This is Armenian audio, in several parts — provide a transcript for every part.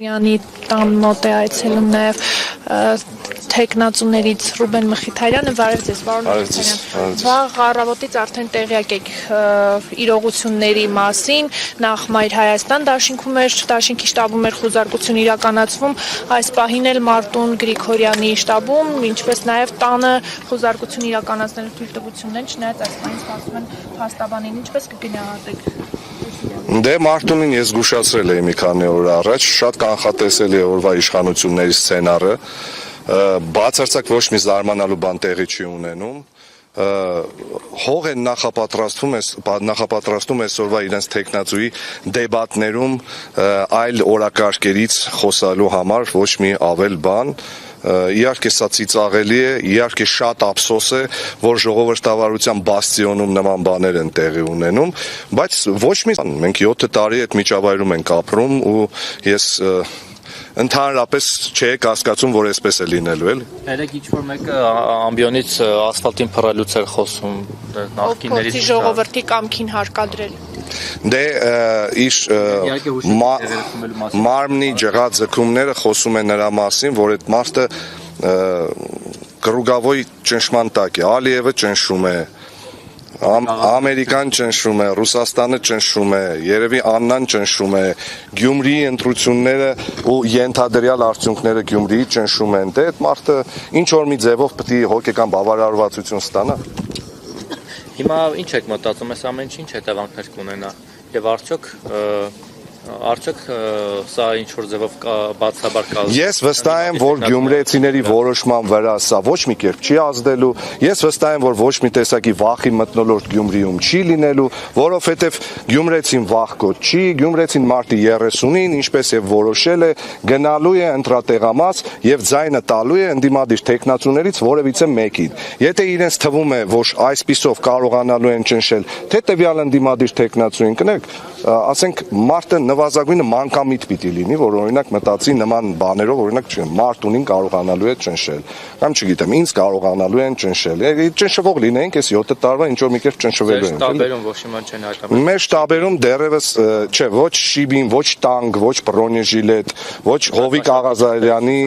Յանի տան մոտ է այցելում նաև թեկնածուներից Ռուբեն Մխիթարյանը, վարև ձեզ, պարոն Մխիթարյան, վաղ առավոտից արդեն տեղյակ եք իրողությունների մասին, նախ Մայր Հայաստան դաշինքի շտաբում էր խուզարկություն իրականացվում, այս պահին էլ Մարտուն Գրիգորյանի շտաբում, ինչպես նաև տանը խուզարկություն իրականացնելու թույլտվություններ, չնայած այս պահին սպասում են փաստաբանին, ինչպես կգնահատեք։ Դե Մարտունին ես զգուշացրել էի մի քանի օր առաջ, շատ կանխատեսելի է օրվա իշխանությունների սցենարը, բացարձակ ոչ մի զարմանալու բան տեղի չի ունենում, հող են նախապատրաստում այսօրվա իրենց թեկնածուի դեբատներում այլ օրակարգերից խոսալու համար, ոչ մի ավել բան, իհարկե սա ծիծաղելի է, իհարկե շատ ափսոս է, որ ժողովրդավարության բաստիոնում նման բաներ են տեղի ունենում, բայց ոչ մի մենք 7 տարի այդ միջավայրում ենք ապրում ու ես ընդհանրապես չեք հասկացում, որ այսպես է լինելու, էլի։ Երեք ինչ-որ մեկը ամբիոնից ասֆալտին փռելուց էր խոսում նախկիններից ժողովրդի կամքին հարկադրել։ Դե մարմնի ջղաձգումները խոսում են նրա մասին, որ այդ մարդը կռուգավոյ ճնշման տակ է, Ալիևը ճնշում է, Ամերիկան ճնշում է, Ռուսաստանը ճնշում է, երևի Աննան ճնշում է, Գյումրիի ընտրությունները ու ենթադրյալ արդյունքները Գյումրիի ճնշում են, դե այդ մարդը ինչ որ մի ձևով պետք է հոգեկան բավարարվածություն ստանա։ Հիմա ինչ եք մտածում, այս ամեն ինչ հետևանքներ կունենա եւ արդյոք սա ինչ որ ձևով բացաբար կազմի։ Ես վստահ եմ, որ գյումրեցիների որոշման վրա սա ոչ մի կերպ չի ազդելու, ես վստահ եմ, որ ոչ մի տեսակի վախի մթնոլորտ Գյումրիում չի լինելու, որովհետև գյումրեցին վախկոտ չի, գյումրեցին մարտի 30-ին, ինչպես եւ որոշել է, գնալու է ընտրատեղամաս եւ ձայնը տալու է ընդդիմադիր թեկնածուներից որևիցե մեկին։ Եթե իրենց թվում է, որ այսպիսով կարողանալու են ճնշել, թե տվյալ ընդդիմադիր թեկնածուին կնեք, ասենք մարտը նվազագույնը մանկամիտ պիտի լինի, որ օրինակ մտածի նման բաներով, օրինակ Մարտունին կարողանալու է ճնշել, կամ չգիտեմ, ինձ կարողանալու են ճնշել։ Ճնշվող լինենք, այս 7 տարվա ինչ որ մի կերպ ճնշվելու են։ Շտաբերում ոչ մի բան չեն հայտարարում։ Մեր շտաբերում դեռևս չէ, ոչ շիբին, ոչ տանգ, ոչ բրոնեժիլետ, ոչ Հովիկ Աղազարյանի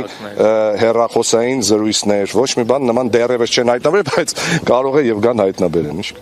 հեռախոսային զրույցներ, ոչ մի բան նման դեռևս չեն հայտնաբերել, բայց կարող է եւ գան հայտնաբերեն, ինչ։